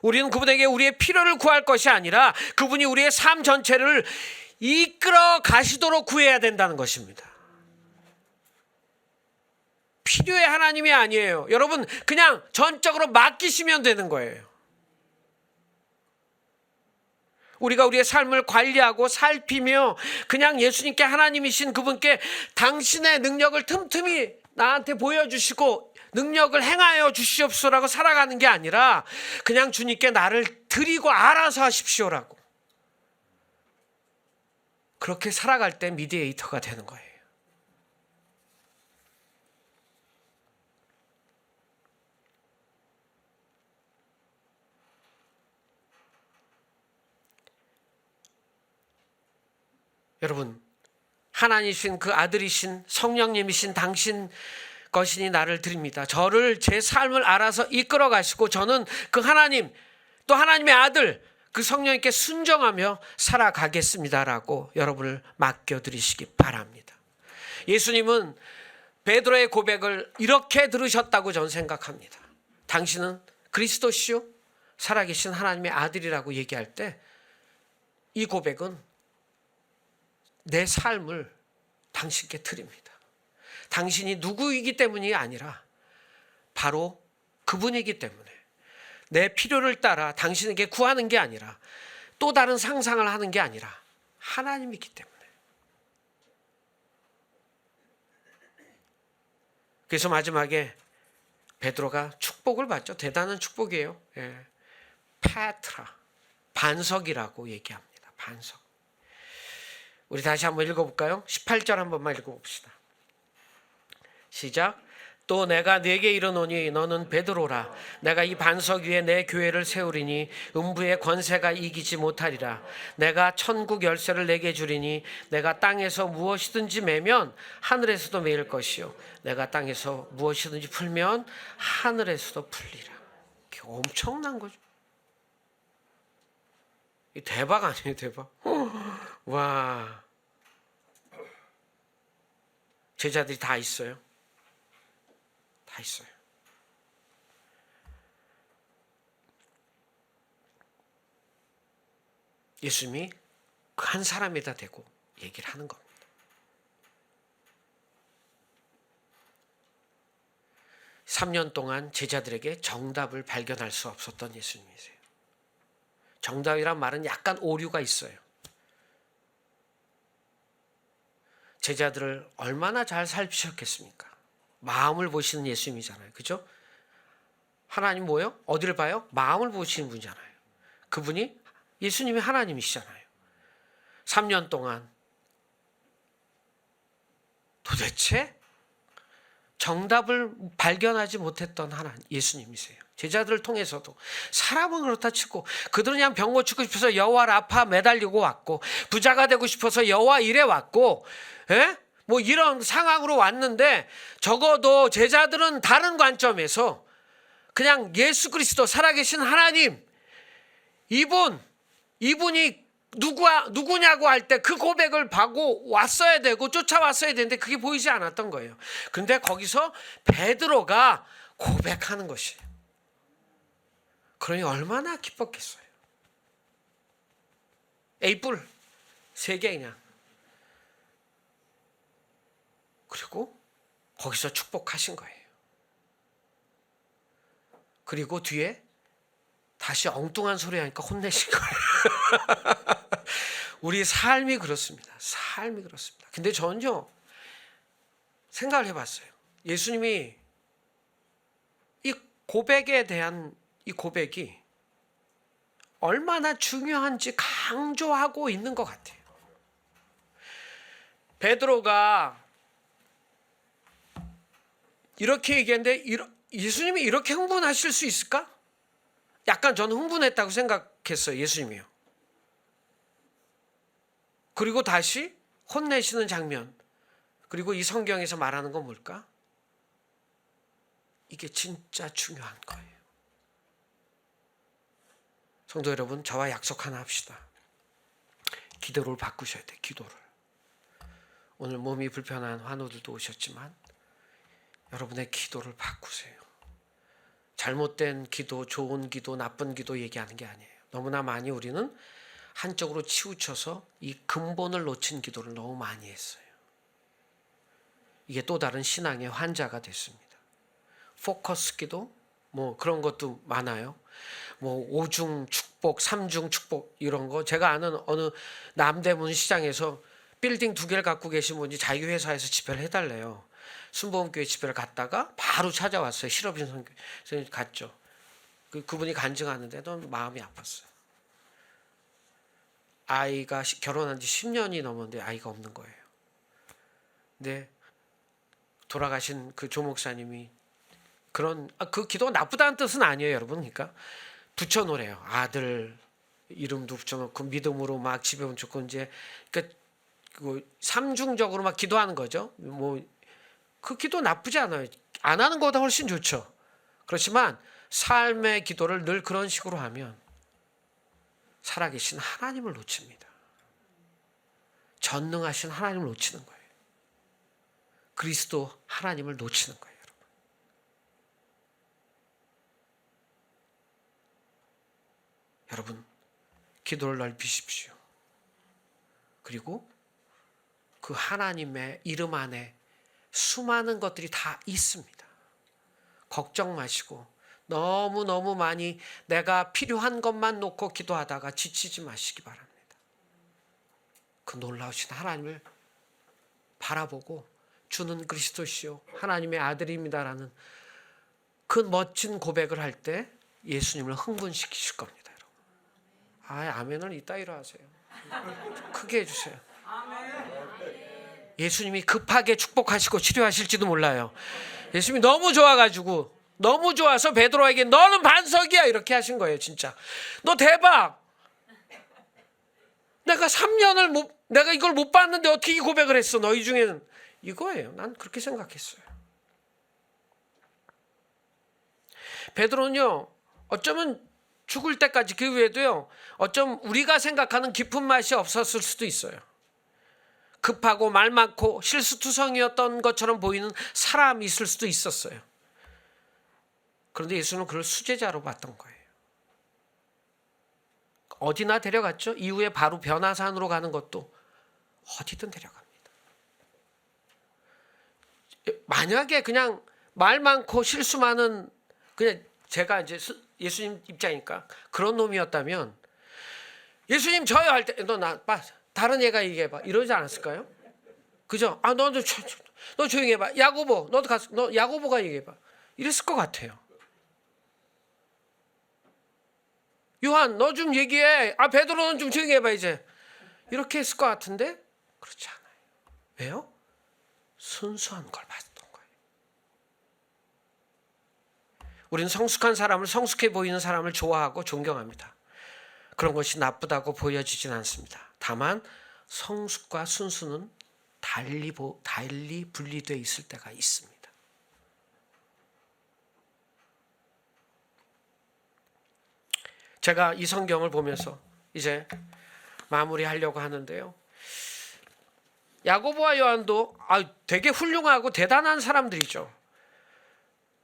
Speaker 1: 우리는 그분에게 우리의 필요를 구할 것이 아니라 그분이 우리의 삶 전체를 이끌어 가시도록 구해야 된다는 것입니다. 필요의 하나님이 아니에요. 여러분 그냥 전적으로 맡기시면 되는 거예요. 우리가 우리의 삶을 관리하고 살피며 그냥 예수님께 하나님이신 그분께 당신의 능력을 틈틈이 나한테 보여주시고 능력을 행하여 주시옵소서라고 살아가는 게 아니라 그냥 주님께 나를 드리고 알아서 하십시오라고 그렇게 살아갈 때 미디에이터가 되는 거예요. 여러분 하나님이신 그 아들이신 성령님이신 당신 것이니 나를 드립니다. 저를 제 삶을 알아서 이끌어 가시고 저는 그 하나님 또 하나님의 아들 그 성령님께 순종하며 살아가겠습니다라고 여러분을 맡겨드리시기 바랍니다. 예수님은 베드로의 고백을 이렇게 들으셨다고 저는 생각합니다. 당신은 그리스도시요 살아계신 하나님의 아들이라고 얘기할 때 이 고백은 내 삶을 당신께 드립니다. 당신이 누구이기 때문이 아니라 바로 그분이기 때문에 내 필요를 따라 당신에게 구하는 게 아니라 또 다른 상상을 하는 게 아니라 하나님이기 때문에. 그래서 마지막에 베드로가 축복을 받죠. 대단한 축복이에요. 예. 페트라, 반석이라고 얘기합니다. 반석. 우리 다시 한번 읽어볼까요? 18절 한 번만 읽어봅시다. 시작. 또 내가 네게 이르노니 너는 베드로라. 내가 이 반석 위에 내 교회를 세우리니 음부의 권세가 이기지 못하리라. 내가 천국 열쇠를 내게 주리니 내가 땅에서 무엇이든지 매면 하늘에서도 매일 것이요 내가 땅에서 무엇이든지 풀면 하늘에서도 풀리라. 엄청난 거죠. 이 대박 아니에요, 대박. 와, 제자들이 다 있어요. 다 있어요. 예수님이 그 한 사람에다 대고 얘기를 하는 겁니다. (3년) 동안 제자들에게 정답을 발견할 수 없었던 예수님이세요. 정답이란 말은 약간 오류가 있어요. 제자들을 얼마나 잘 살피셨겠습니까? 마음을 보시는 예수님이잖아요. 그죠? 하나님 뭐예요? 어디를 봐요? 마음을 보시는 분이잖아요. 그분이 예수님이 하나님이시잖아요. 3년 동안 도대체 정답을 발견하지 못했던 하나님 예수님이세요. 제자들을 통해서도 사람은 그렇다 치고 그들은 그냥 병 고치고 싶어서 여호와 라파 매달리고 왔고 부자가 되고 싶어서 여호와 일에 왔고 뭐 이런 상황으로 왔는데 적어도 제자들은 다른 관점에서 그냥 예수 그리스도 살아계신 하나님 이분이 누구냐고 할 때 그 고백을 하고 왔어야 되고 쫓아왔어야 되는데 그게 보이지 않았던 거예요. 그런데 거기서 베드로가 고백하는 것이에요. 그러니 얼마나 기뻤겠어요. 에이뿔 3개 그냥. 그리고 거기서 축복하신 거예요. 그리고 뒤에 다시 엉뚱한 소리 하니까 혼내신 거예요. 우리 삶이 그렇습니다. 삶이 그렇습니다. 근데 저는요, 생각을 해봤어요. 예수님이 이 고백에 대한 이 고백이 얼마나 중요한지 강조하고 있는 것 같아요. 베드로가 이렇게 얘기했는데 예수님이 이렇게 흥분하실 수 있을까? 약간 저는 흥분했다고 생각했어요. 예수님이요. 그리고 다시 혼내시는 장면. 그리고 이 성경에서 말하는 건 뭘까? 이게 진짜 중요한 거예요. 성도 여러분, 저와 약속 하나 합시다. 기도를 바꾸셔야 돼요. 기도를. 오늘 몸이 불편한 환우들도 오셨지만 여러분의 기도를 바꾸세요. 잘못된 기도, 좋은 기도, 나쁜 기도 얘기하는 게 아니에요. 너무나 많이 우리는 한쪽으로 치우쳐서 이 근본을 놓친 기도를 너무 많이 했어요. 이게 또 다른 신앙의 환자가 됐습니다. 포커스 기도, 뭐 그런 것도 많아요. 뭐 5중 축복, 3중 축복 이런 거. 제가 아는 어느 남대문 시장에서 빌딩 2개를 갖고 계신 분이 자기 회사에서 집회를 해달래요. 순복음교회 집회를 갔다가 바로 찾아왔어요. 실업인 선생님 갔죠. 그분이 간증하는데 너무 마음이 아팠어요. 아이가 결혼한 지 10년이 넘었는데 아이가 없는 거예요. 근데 돌아가신 그 조 목사님이 그 기도가 나쁘다는 뜻은 아니에요, 여러분. 그러니까 붙여놓으래요. 아들 이름도 붙여놓고 믿음으로 막 집에 얹고 이제 그러니까 삼중적으로 막 기도하는 거죠. 뭐 그 기도 나쁘지 않아요. 안 하는 것보다 훨씬 좋죠. 그렇지만 삶의 기도를 늘 그런 식으로 하면 살아계신 하나님을 놓칩니다. 전능하신 하나님을 놓치는 거예요. 그리스도 하나님을 놓치는 거예요, 여러분. 여러분, 기도를 넓히십시오. 그리고 그 하나님의 이름 안에 수많은 것들이 다 있습니다. 걱정 마시고 너무너무 많이 내가 필요한 것만 놓고 기도하다가 지치지 마시기 바랍니다. 그 놀라우신 하나님을 바라보고 주는 그리스도시요 하나님의 아들입니다라는 그 멋진 고백을 할 때 예수님을 흥분시키실 겁니다. 여러분. 아멘을 이따위로 하세요. 크게 해주세요. 예수님이 급하게 축복하시고 치료하실지도 몰라요. 예수님이 너무 좋아가지고, 너무 좋아서 베드로에게 너는 반석이야 이렇게 하신 거예요. 진짜 너 대박. 내가 3년을 내가 이걸 못 봤는데 어떻게 이 고백을 했어. 너희 중에는. 이거예요. 난 그렇게 생각했어요. 베드로는요, 어쩌면 죽을 때까지 그 외에도요, 어쩜 우리가 생각하는 깊은 맛이 없었을 수도 있어요. 급하고 말 많고 실수투성이었던 것처럼 보이는 사람이 있을 수도 있었어요. 그런데 예수는 그를 수제자로 봤던 거예요. 어디나 데려갔죠. 이후에 바로 변화산으로 가는 것도 어디든 데려갑니다. 만약에 그냥 말 많고 실수 많은, 그냥 제가 이제 예수님 입장이니까 그런 놈이었다면, 예수님 저요 할 때 너 다른 애가 얘기해봐 이러지 않았을까요? 그죠? 아 너 조용히 해봐. 야고보 너도 가서 너 야고보가 얘기해봐 이랬을 것 같아요. 요한 너 좀 얘기해. 아 베드로는 좀 조용히 해봐 이제. 이렇게 했을 것 같은데 그렇지 않아요. 왜요? 순수한 걸 봤던 거예요. 우리는 성숙한 사람을, 성숙해 보이는 사람을 좋아하고 존경합니다. 그런 것이 나쁘다고 보여지진 않습니다. 다만 성숙과 순수는 달리 분리되어 있을 때가 있습니다. 제가 이 성경을 보면서 이제 마무리하려고 하는데요. 야고보와 요한도 되게 훌륭하고 대단한 사람들이죠.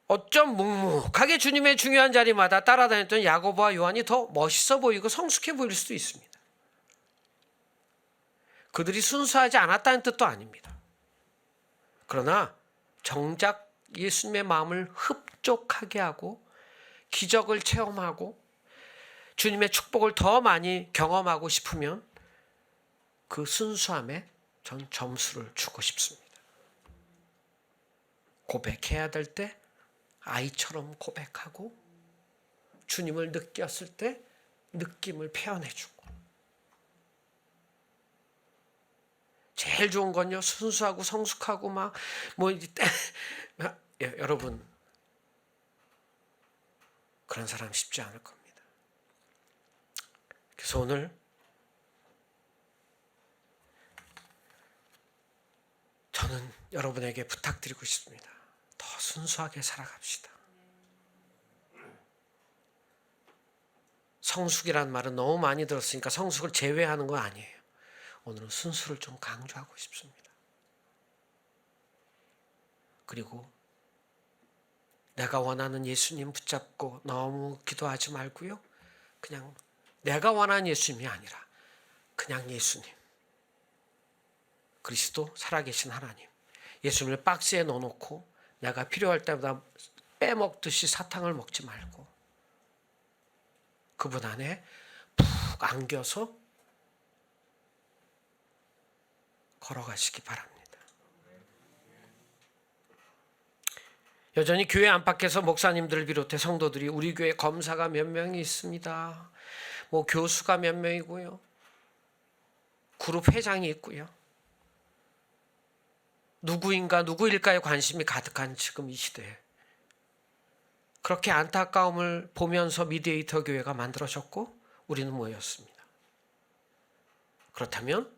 Speaker 1: 어쩜 묵묵하게 주님의 중요한 자리마다 따라다녔던 야고보와 요한이 더 멋있어 보이고 성숙해 보일 수도 있습니다. 그들이 순수하지 않았다는 뜻도 아닙니다. 그러나 정작 예수님의 마음을 흡족하게 하고 기적을 체험하고 주님의 축복을 더 많이 경험하고 싶으면 그 순수함에 전 점수를 주고 싶습니다. 고백해야 될 때 아이처럼 고백하고, 주님을 느꼈을 때 느낌을 표현해주고. 제일 좋은 건요, 순수하고 성숙하고 여러분 그런 사람 쉽지 않을 겁니다. 그래서 오늘 저는 여러분에게 부탁드리고 싶습니다. 더 순수하게 살아갑시다. 성숙이란 말은 너무 많이 들었으니까 성숙을 제외하는 건 아니에요. 오늘은 순수를 좀 강조하고 싶습니다. 그리고 내가 원하는 예수님 붙잡고 너무 기도하지 말고요. 그냥 내가 원하는 예수님이 아니라 그냥 예수님, 그리스도 살아계신 하나님, 예수님을 박스에 넣어놓고 내가 필요할 때마다 빼먹듯이 사탕을 먹지 말고 그분 안에 푹 안겨서 걸어가시기 바랍니다. 여전히 교회 안팎에서 목사님들을 비롯해 성도들이 우리 교회 검사가 몇 명이 있습니다. 교수가 몇 명이고요. 그룹 회장이 있고요. 누구일까에 관심이 가득한 지금 이 시대에 그렇게 안타까움을 보면서 미디에이터 교회가 만들어졌고 우리는 모였습니다. 그렇다면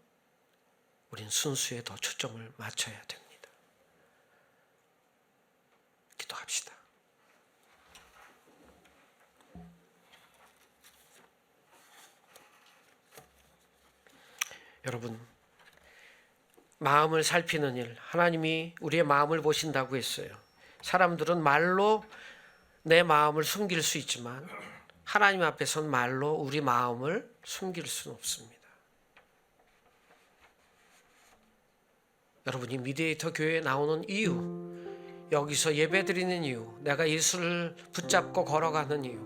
Speaker 1: 우린 순수에 더 초점을 맞춰야 됩니다. 기도합시다. 여러분, 마음을 살피는 일, 하나님이 우리의 마음을 보신다고 했어요. 사람들은 말로 내 마음을 숨길 수 있지만 하나님 앞에선 말로 우리 마음을 숨길 수는 없습니다. 여러분이 미디에이터 교회에 나오는 이유, 여기서 예배드리는 이유, 내가 예수를 붙잡고 걸어가는 이유,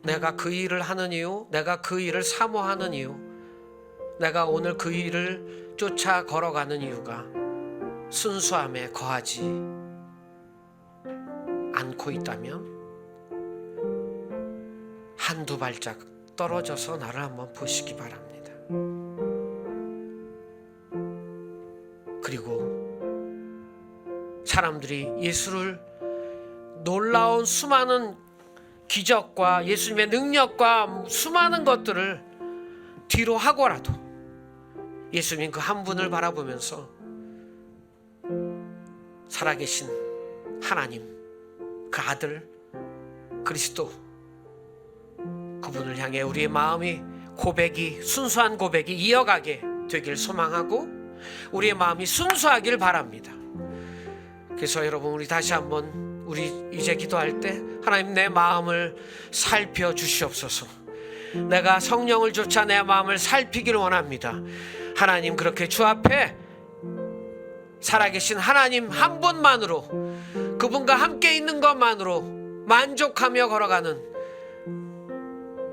Speaker 1: 내가 그 일을 하는 이유, 내가 그 일을 사모하는 이유, 내가 오늘 그 일을 쫓아 걸어가는 이유가 순수함에 거하지 않고 있다면 한두 발짝 떨어져서 나를 한번 보시기 바랍니다. 그리고 사람들이 예수를 놀라운 수많은 기적과 예수님의 능력과 수많은 것들을 뒤로 하고라도 예수님 그 한 분을 바라보면서 살아계신 하나님, 그 아들 그리스도, 그분을 향해 우리의 마음이 순수한 고백이 이어가게 되길 소망하고 우리의 마음이 순수하길 바랍니다. 그래서 여러분, 우리 다시 한번 우리 이제 기도할 때 하나님, 내 마음을 살펴 주시옵소서. 내가 성령을 쫓아 내 마음을 살피기를 원합니다. 하나님, 그렇게 주 앞에 살아계신 하나님 한 분만으로, 그분과 함께 있는 것만으로 만족하며 걸어가는,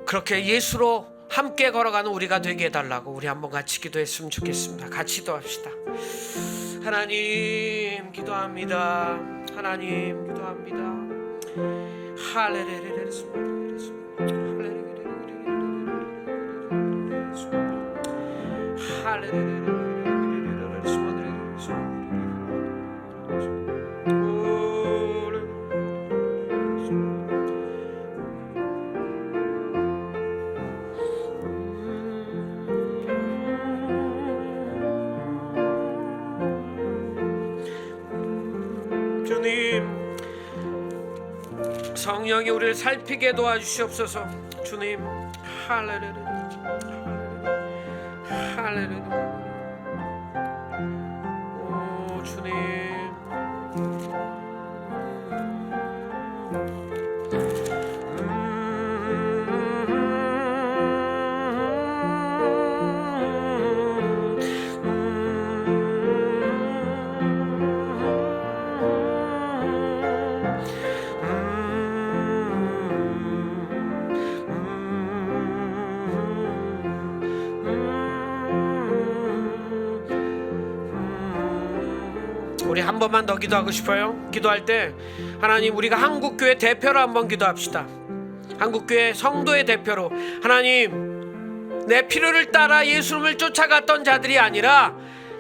Speaker 1: 그렇게 예수로 함께 걸어가는 우리가 되게 해달라고 우리 한번 같이 기도했으면 좋겠습니다. 같이 기도합시다. 하나님 기도합니다. 하나님 기도합니다. 할렐루야. 주님, 성령이 우리를 살피게 도와주시옵소서. 주님, 할렐루야. 할렐루야. 오 주님, 우리 한 번만 더 기도하고 싶어요. 기도할 때 하나님, 우리가 한국교회 대표로 한번 기도합시다. 한국교회 성도의 대표로, 하나님, 내 필요를 따라 예수님을 쫓아갔던 자들이 아니라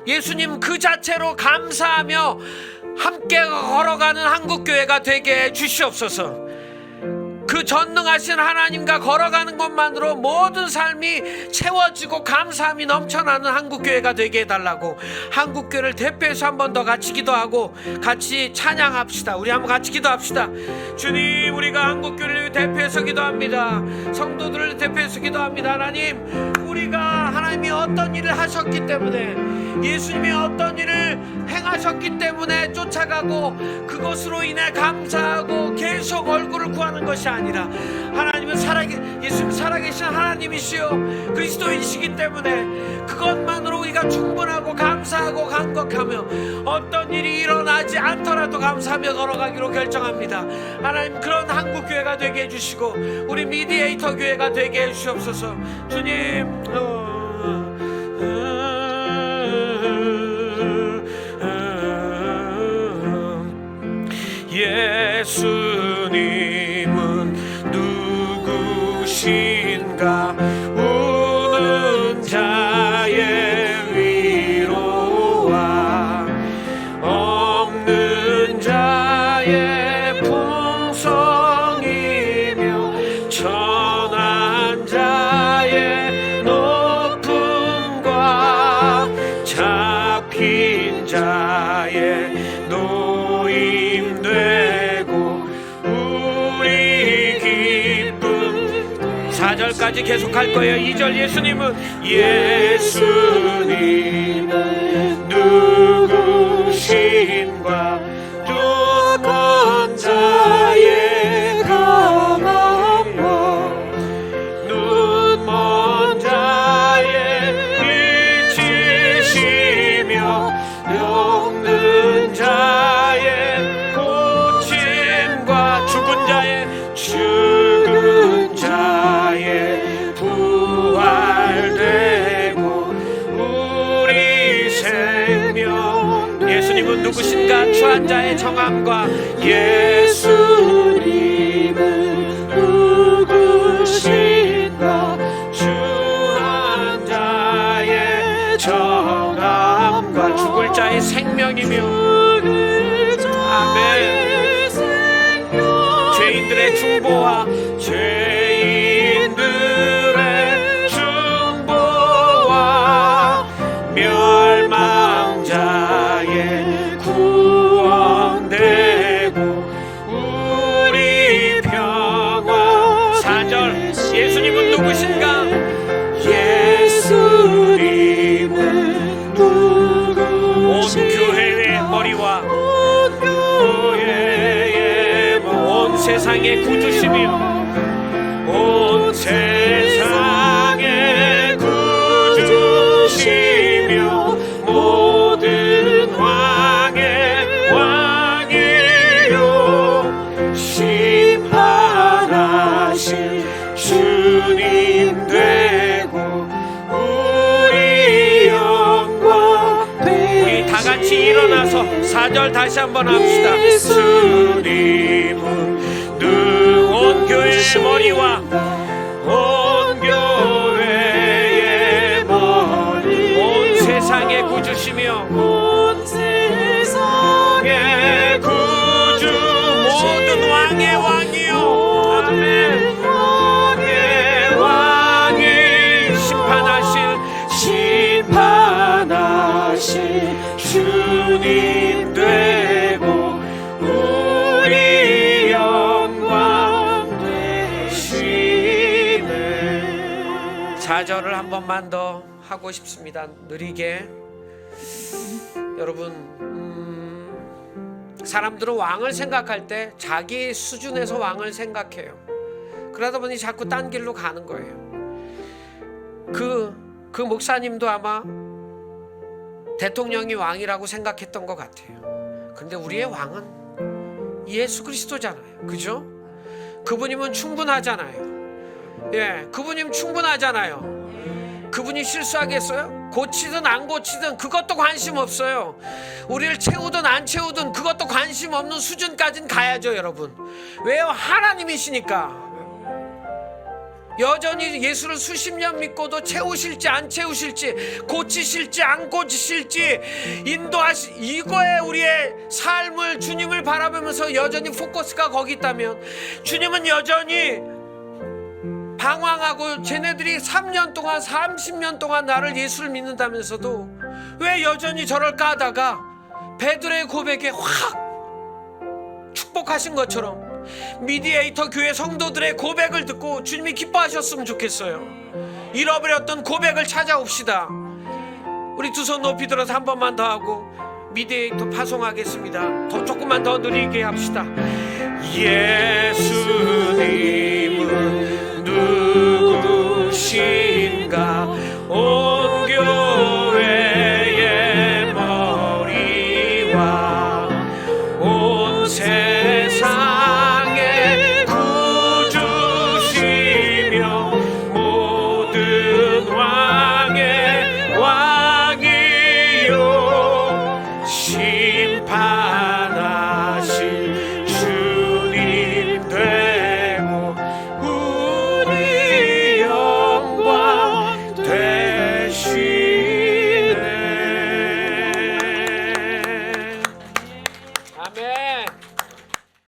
Speaker 1: 예수님 그 자체로 감사하며 함께 걸어가는 한국교회가 되게 해 주시옵소서. 그 전능하신 하나님과 걸어가는 것만으로 모든 삶이 채워지고 감사함이 넘쳐나는 한국교회가 되게 해달라고, 한국교회를 대표해서 한 번 더 같이 기도하고 같이 찬양합시다. 우리 한번 같이 기도합시다. 주님, 우리가 한국교회를 대표해서 기도합니다. 성도들을 대표해서 기도합니다. 하나님, 우리가 하나님이 어떤 일을 하셨기 때문에, 예수님이 어떤 일을 행하셨기 때문에 쫓아가고 그것으로 인해 감사하고 계속 얼굴을 구하는 것이 아니라, 하나님은 예수님 살아계신 하나님이시요 그리스도이시기 때문에 그것만으로 우리가 충분하고 감사하고 감격하며 어떤 일이 일어나지 않더라도 감사하며 걸어가기로 결정합니다. 하나님, 그런 한국교회가 되게 해주시고 우리 미디에이터 교회가 되게 해주시옵소서. 주님, 예수님은 누구신가? 우는 자의 위로와 없는 자의 풍성이며 천한 자의 높음과 잡힌 자의 노임되고 우리 기쁨. 4절까지 계속할 거예요. 2절, 예수님은 누구신가? 눈먼 자의 감함과 눈먼 자의 빛이시며 녹는 자의 고침과 죽은 자의 부활되고 우리 생명. 예수님은 누구신가? 추한 자의 정함과 예수님은 누구신가? 추한 자의 정함과 죽을 자의 4절 예수님은 누구신가?
Speaker 2: 예수님은 누구신가?
Speaker 1: 온 교회의 머리와 온 세상의 구주시며 온 세상의 구주시며 모든 왕의 왕이요 심판하실 주님 되고 우리 영광 우리 다 같이 일어나서 4절 다시 한번 합시다. 예수님은 온 교회의 머리와 온 교회의 머리 온 세상의 구주시며
Speaker 2: 온 세상의
Speaker 1: 구주 모든 왕의 왕이요 아멘 왕의 왕이 심판하실 주님 되고 우리 영광 되시네. 4절을 한 번만 더 하고 싶습니다. 느리게. 여러분 사람들은 왕을 생각할 때 자기 수준에서 왕을 생각해요. 그러다 보니 자꾸 딴 길로 가는 거예요. 그 목사님도 아마 대통령이 왕이라고 생각했던 것 같아요. 그런데 우리의 왕은 예수 그리스도잖아요. 그죠? 그분이면 충분하잖아요. 예, 그분이면 충분하잖아요. 그분이 실수하겠어요? 고치든 안 고치든 그것도 관심 없어요. 우리를 채우든 안 채우든 그것도 관심 없는 수준까지는 가야죠, 여러분. 왜요? 하나님이시니까. 여전히 예수를 수십 년 믿고도 채우실지 안 채우실지, 고치실지 안 고치실지 이거에 우리의 삶을, 주님을 바라보면서 여전히 포커스가 거기 있다면, 주님은 여전히 방황하고 쟤네들이 3년 동안 30년 동안 나를 예수를 믿는다면서도 왜 여전히 저럴까 하다가 베드로의 고백에 확 축복하신 것처럼 미디에이터 교회 성도들의 고백을 듣고 주님이 기뻐하셨으면 좋겠어요. 잃어버렸던 고백을 찾아옵시다. 우리 두 손 높이 들어서 한 번만 더 하고 미디에이터 파송하겠습니다. 조금만 더 느리게 합시다. 예수님